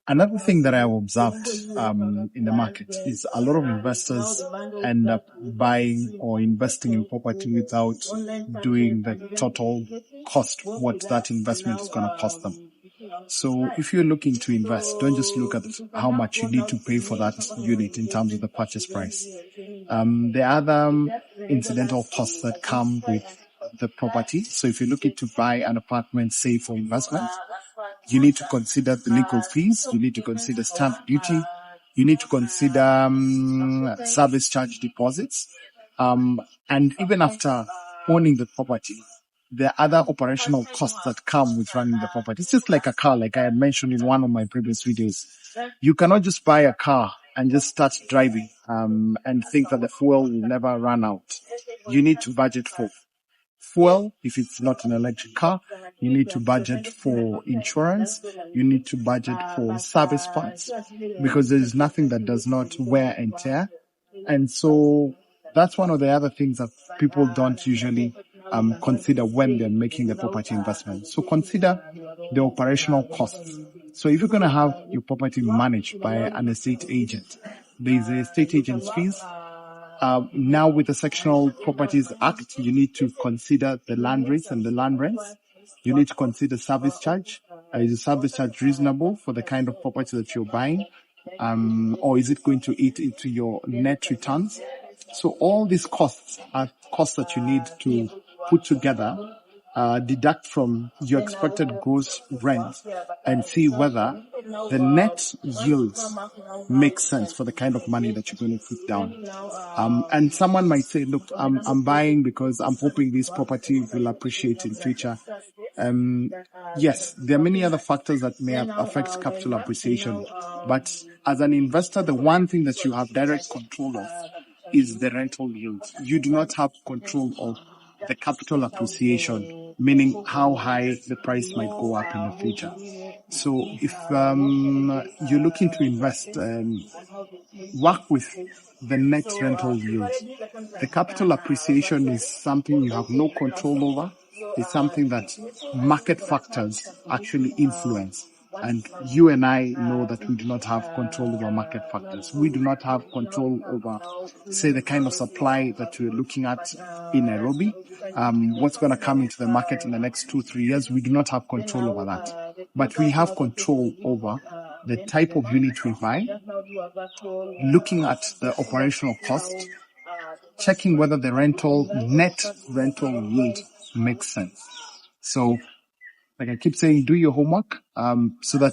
Another thing that I have observed in the market is a lot of investors end up buying or investing in property without doing the total cost, what that investment is going to cost them. So if you're looking to invest, don't just look at how much you need to pay for that unit in terms of the purchase price. There are other incidental costs that come with the property. So if you're looking to buy an apartment, say for investment, you need to consider the legal fees, you need to consider stamp duty, you need to consider service charge deposits, and even after owning the property, there are other operational costs that come with running the property. It's just like a car, like I had mentioned in one of my previous videos. You cannot just buy a car and just start driving and think that the fuel will never run out. You need to budget for fuel. If it's not an electric car, you need to budget for insurance. You need to budget for service parts, because there is nothing that does not wear and tear. And so that's one of the other things that people don't usually consider when they're making the property investment. So consider the operational costs. So if you're going to have your property managed by an estate agent, there's the estate agent's fees. Now with the Sectional Properties Act, you need to consider the land rates and the land rents. You need to consider service charge. Is the service charge reasonable for the kind of property that you're buying? Or is it going to eat into your net returns? So all these costs are costs that you need to put together, deduct from your expected gross rent, and see whether the net yields make sense for the kind of money that you're going to put down. And someone might say, look, I'm buying because I'm hoping this property will appreciate in future. Yes, there are many other factors that may affect capital appreciation. But as an investor, the one thing that you have direct control of is the rental yield. You do not have control of the capital appreciation, meaning how high the price might go up in the future. So if you're looking to invest, work with the net rental yield. The capital appreciation is something you have no control over. It's something that market factors actually influence. And you and I know that we do not have control over market factors. We do not have control over, say, the kind of supply that we're looking at in Nairobi. What's going to come into the market in the next 2-3 years, we do not have control over that. But we have control over the type of unit we buy, looking at the operational cost, checking whether the net rental yield makes sense. So, like I keep saying, do your homework so that